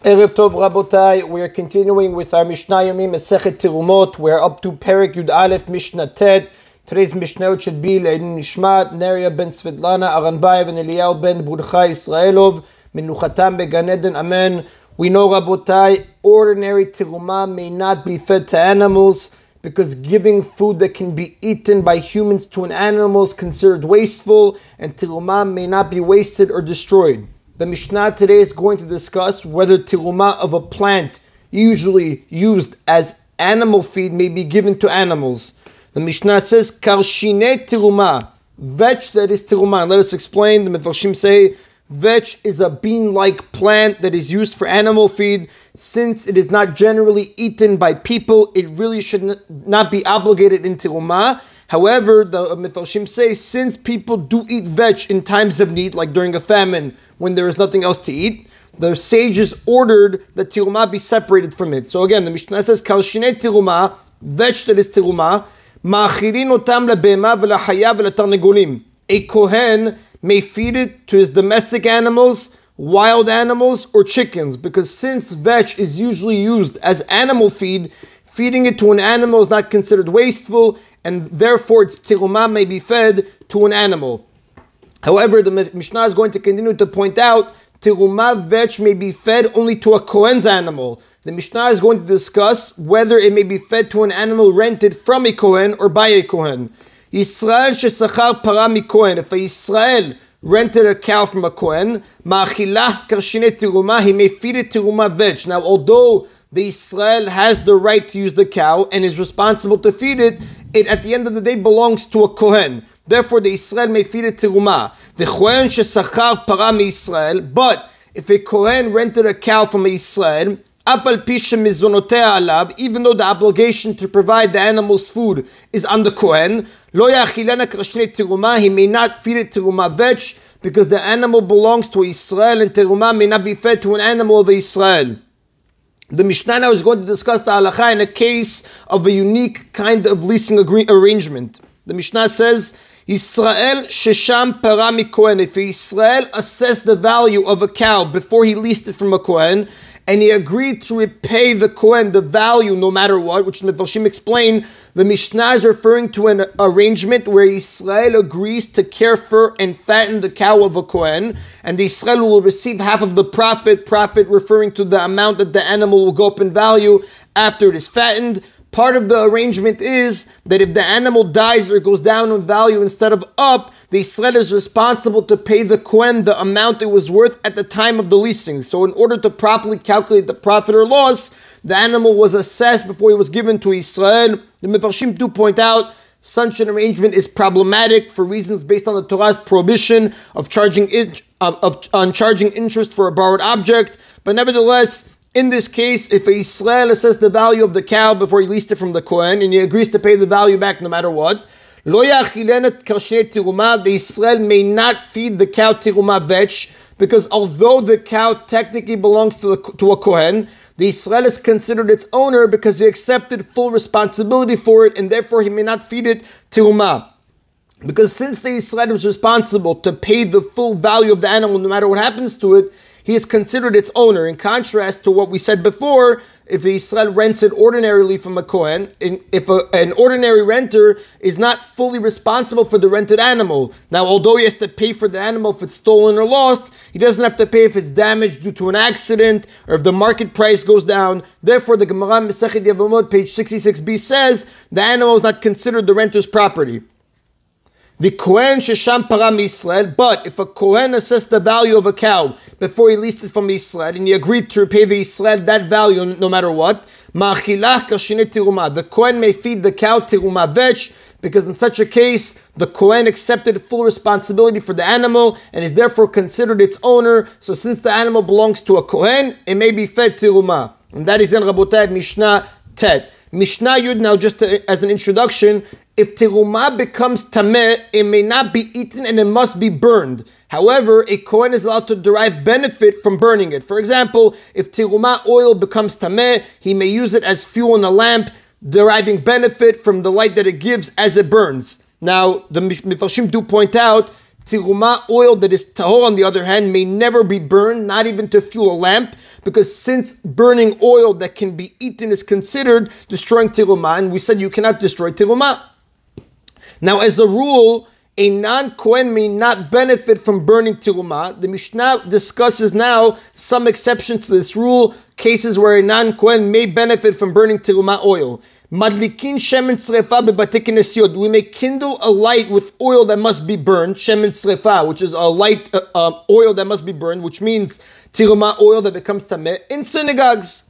Erev Tov Rabotai, we are continuing with our Mishna Yomi Masechet Terumot. We're up to Perek Yud Aleph Mishnah Tet. Today's Mishnah should be Le'edin Nishmat, Neria ben Svetlana, Aranbayev and Eliyahu ben Burcha Israelov, Menuchatam beGan Eden, Amen. We know, Rabotai, ordinary terumah may not be fed to animals because giving food that can be eaten by humans to an animal is considered wasteful, and terumah may not be wasted or destroyed. The Mishnah today is going to discuss whether terumah of a plant usually used as animal feed may be given to animals. The Mishnah says, Karshine terumah, vetch that is terumah. And let us explain. The Mefarshim say, vetch is a bean-like plant that is used for animal feed. Since it is not generally eaten by people, it really should not be obligated in terumah. However, the Mefarshim say, since people do eat vetch in times of need, like during a famine, when there is nothing else to eat, the sages ordered that terumah be separated from it. So again, the Mishnah says, Kalshine terumah, vetch that is terumah, ma'achirin otam lebehema v'lachaya v'letarnegolim. A kohen may feed it to his domestic animals, wild animals, or chickens, because since vetch is usually used as animal feed, feeding it to an animal is not considered wasteful, and therefore its terumah may be fed to an animal. However, the Mishnah is going to continue to point out terumah vetch may be fed only to a kohen's animal. The Mishnah is going to discuss whether it may be fed to an animal rented from a kohen or by a kohen. Yisrael shesachar para mikohen. If a Yisrael rented a cow from a kohen, ma'achilah karshine terumah, he may feed it terumah vetch. Now, although the Yisrael has the right to use the cow and is responsible to feed it, it at the end of the day belongs to a kohen. Therefore, the Yisrael may feed it terumah. The kohen shesachar para mi Yisrael. But if a kohen rented a cow from a Yisrael, even though the obligation to provide the animal's food is on the kohen, he may not feed it terumah vetch because the animal belongs to Israel, and terumah may not be fed to an animal of Israel. The Mishnah now is going to discuss the halacha in a case of a unique kind of leasing arrangement. The Mishnah says, Yisrael shesham para mikohen. If Israel assessed the value of a cow before he leased it from a kohen, and he agreed to repay the kohen the value no matter what, which the Mefarshim explain, the Mishnah is referring to an arrangement where Israel agrees to care for and fatten the cow of a kohen, and the Israel will receive half of the profit referring to the amount that the animal will go up in value after it is fattened. Part of the arrangement is that if the animal dies or goes down in value instead of up, the Israel is responsible to pay the kohen the amount it was worth at the time of the leasing. So in order to properly calculate the profit or loss, the animal was assessed before it was given to Israel. The Mefarshim do point out such an arrangement is problematic for reasons based on the Torah's prohibition of charging interest for a borrowed object. But nevertheless, in this case, if a Yisrael assesses the value of the cow before he leased it from the kohen, and he agrees to pay the value back no matter what, the Yisrael may not feed the cow terumah vetch, because although the cow technically belongs to a kohen, the Yisrael is considered its owner because he accepted full responsibility for it, and therefore he may not feed it terumah. Because since the Yisrael is responsible to pay the full value of the animal no matter what happens to it, he is considered its owner. In contrast to what we said before, if the Yisrael rents it ordinarily from a kohen, if an ordinary renter is not fully responsible for the rented animal. Now, although he has to pay for the animal if it's stolen or lost, he doesn't have to pay if it's damaged due to an accident or if the market price goes down. Therefore, the Gemara Masechet Yevamot, page 66b says, the animal is not considered the renter's property. The kohen shesham para Israel, but if a kohen assessed the value of a cow before he leased it from Israel, and he agreed to repay the Israel that value no matter what, ma'achilah karshine terumah, the kohen may feed the cow terumah vetch, because in such a case, the kohen accepted full responsibility for the animal and is therefore considered its owner. So since the animal belongs to a kohen, it may be fed terumah. And that is in Rabotai Mishnah Tet. Mishnah Yud, now just as an introduction, if terumah becomes tameh, it may not be eaten and it must be burned. However, a kohen is allowed to derive benefit from burning it. For example, if terumah oil becomes tameh, he may use it as fuel in a lamp, deriving benefit from the light that it gives as it burns. Now, the Mefarshim do point out, Terumah oil that is tahor, on the other hand, may never be burned, not even to fuel a lamp, because since burning oil that can be eaten is considered destroying Terumah, and we said you cannot destroy Terumah. Now, as a rule, a non-Kohen may not benefit from burning Terumah. The Mishnah discusses now some exceptions to this rule, cases where a non-Kohen may benefit from burning Terumah oil. Madlikin shemen srefa bebate knesiyot. We may kindle a light with oil that must be burned, shemen srefa, which is a light oil that must be burned, which means Terumah oil that becomes tameh, in synagogues.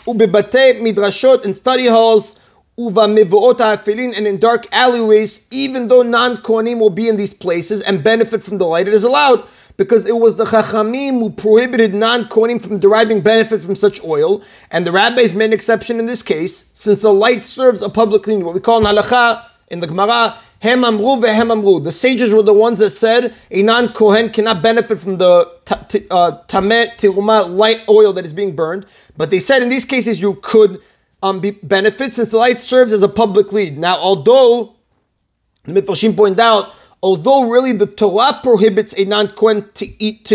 Ubebate midrashot, in study halls, and in dark alleyways, even though non-Kohanim will be in these places and benefit from the light, it is allowed, because it was the Chachamim who prohibited non-Kohanim from deriving benefit from such oil, and the rabbis made an exception in this case, since the light serves a public need, what we call in Halacha, in the Gemara, Hem Amru vehem Amru. The sages were the ones that said a non-Kohen cannot benefit from the Tameh Terumah light oil that is being burned, but they said in these cases you could benefit since the light serves as a public lead. Now, although the Mefarshim point out, although really the Torah prohibits a non-Kohen to eat,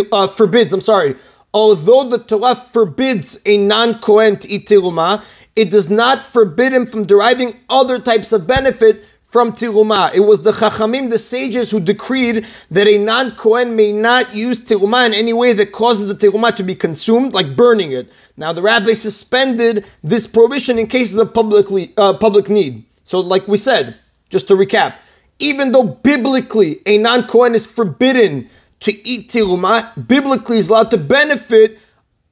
although the Torah forbids a non-Kohen to eat Terumah, it does not forbid him from deriving other types of benefit from Terumah. It was the Chachamim, the sages, who decreed that a non-Kohen may not use Terumah in any way that causes the Terumah to be consumed, like burning it. Now, the rabbi suspended this prohibition in cases of public need. So, like we said, just to recap, even though biblically a non-Kohen is forbidden to eat Terumah, biblically is allowed to benefit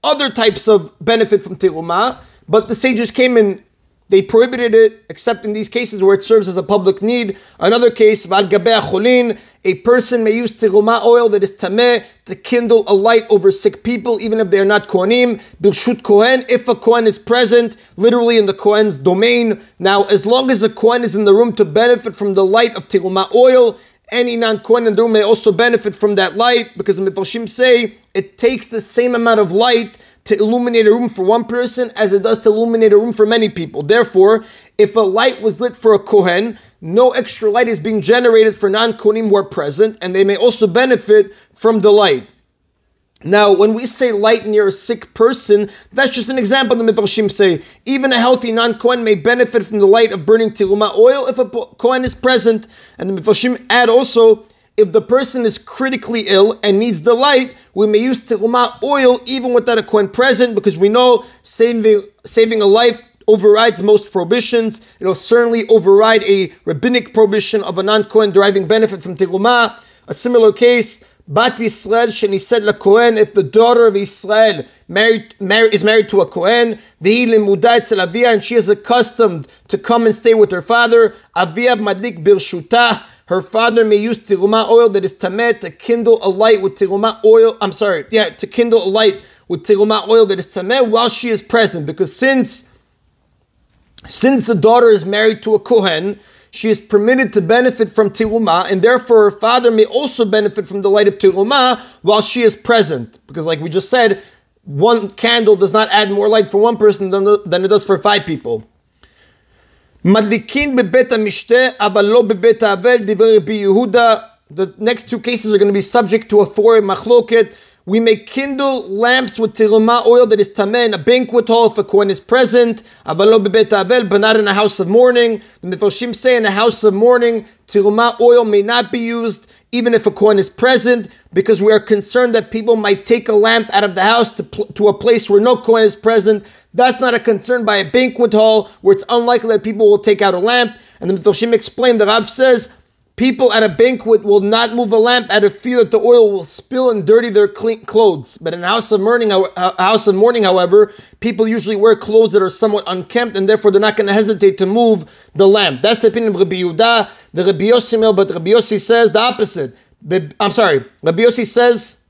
other types of benefit from Terumah, but the sages came in, they prohibited it, except in these cases where it serves as a public need. Another case, Vad Gabeh Cholin, a person may use Terumah oil that is tameh to kindle a light over sick people, even if they are not Kohanim. Birshut Kohen, if a Kohen is present, literally in the Kohen's domain. Now, as long as the Kohen is in the room to benefit from the light of Terumah oil, any non-Kohen in the room may also benefit from that light, because the Mefarshim say it takes the same amount of light to illuminate a room for one person as it does to illuminate a room for many people. Therefore, if a light was lit for a Kohen, no extra light is being generated for non-Kohanim who are present, and they may also benefit from the light. Now, when we say light near a sick person, that's just an example. The Mefarshim say, even a healthy non-Kohen may benefit from the light of burning Terumah oil if a Kohen is present. And the Mefarshim add also, if the person is critically ill and needs the light, we may use Terumah oil even without a Kohen present, because we know saving a life overrides most prohibitions. It will certainly override a rabbinic prohibition of a non-Kohen deriving benefit from Terumah. A similar case, Bat Yisrael shenised laKohen, if the daughter of Israel is married to a Kohen, v'hi limuda etzel avia, and she is accustomed to come and stay with her father, avia madlik birshutah, her father may use Terumah oil that is tameh to kindle a light with Terumah oil. To kindle a light with Terumah oil that is tameh while she is present, because since the daughter is married to a Kohen, she is permitted to benefit from Terumah, and therefore her father may also benefit from the light of Terumah while she is present. Because like we just said, one candle does not add more light for one person than it does for 5 people. Madlikin bebet ha-mishteh, aval lo bebet ha-avel, divrei Rabbi Yehuda. The next 2 cases are going to be subject to a 4 machloket. We may kindle lamps with Terumah oil that is tameh in a banquet hall if a Kohen is present, aval lo bebet ha-avel, but not in a house of mourning. The Mefarshim say in a house of mourning, Terumah oil may not be used even if a Kohen is present, because we are concerned that people might take a lamp out of the house to a place where no Kohen is present. That's not a concern by a banquet hall, where it's unlikely that people will take out a lamp. And the Mefarshim explained, the Rav says, people at a banquet will not move a lamp out of fear that the oil will spill and dirty their clean clothes. But in a house of mourning, however, people usually wear clothes that are somewhat unkempt, and therefore they're not going to hesitate to move the lamp. That's the opinion of Rabbi Yehuda. The Rabbi Yossi, but Rabbi Yossi says the opposite. Rabbi Yossi says,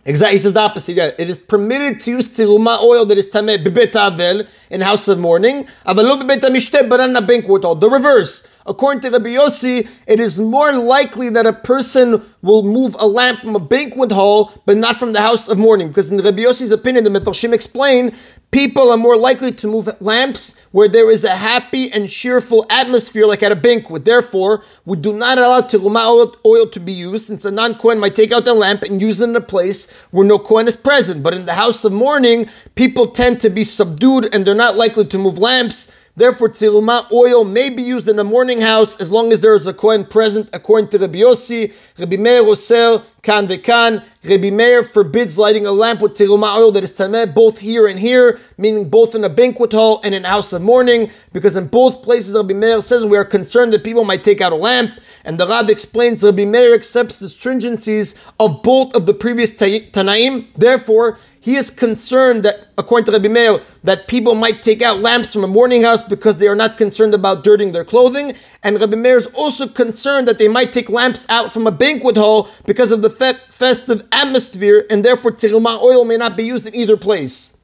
exactly, he says the opposite. Yeah, it is permitted to use Terumah oil that is tameh bebet havel in house of mourning, aval lo bebet ha-mishteh, but not in a banquet hall. The reverse. According to Rabbi Yossi, it is more likely that a person will move a lamp from a banquet hall, but not from the house of mourning. Because in Rabbi Yossi's opinion, the Mefarshim explain, People are more likely to move lamps where there is a happy and cheerful atmosphere, like at a banquet. Therefore, we do not allow terumot oil to be used, since a non-Kohen might take out the lamp and use it in a place where no Kohen is present. But in the house of mourning, people tend to be subdued and they're not likely to move lamps. Therefore, terumot oil may be used in a mourning house as long as there is a Kohen present, according to Rabbi Yossi. Rabbi Meir osel kan vekan. Rabbi Meir forbids lighting a lamp with terumot oil that is tameh, both here and here, meaning both in a banquet hall and in a house of mourning, because in both places Rabbi Meir says we are concerned that people might take out a lamp. And the Rav explains Rabbi Meir accepts the stringencies of both of the previous Tanaim. Therefore, he is concerned that, according to Rabbi Meir, that people might take out lamps from a mourning house because they are not concerned about dirtying their clothing. And Rabbi Meir is also concerned that they might take lamps out from a banquet hall because of the festive atmosphere, and therefore terumot oil may not be used in either place.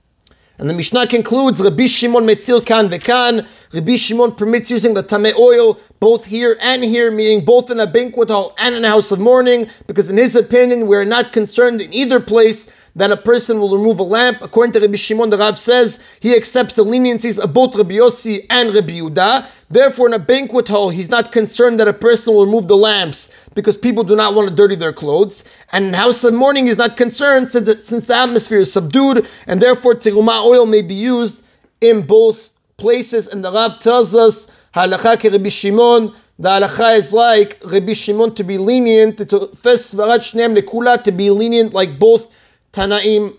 And the Mishnah concludes, Rabbi Shimon metil kan vekan. Rabbi Shimon permits using the tameh oil both here and here, meaning both in a banquet hall and in a house of mourning, because in his opinion, we are not concerned in either place that a person will remove a lamp. According to Rabbi Shimon, the Rav says he accepts the leniencies of both Rabbi Yossi and Rabbi Yehuda. Therefore, in a banquet hall, he's not concerned that a person will remove the lamps because people do not want to dirty their clothes. And in house of mourning, he's not concerned since the atmosphere is subdued, and therefore terumot oil may be used in both places. And the Rav tells us, Halakha ke Rabbi Shimon, the halakha is like Rabbi Shimon to be lenient, to be lenient like both Tanaim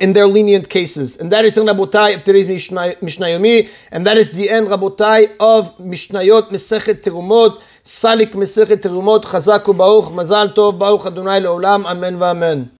in their lenient cases. And that is in Rabotai of today's Mishna Yomi. And that is the end, Rabotai, of Mishnayot Mesechet Terumot, Salik Mesechet Terumot, Chazak u'Baruch, Mazal Tov, Baruch Adonai Le'olam, Amen v'Amen.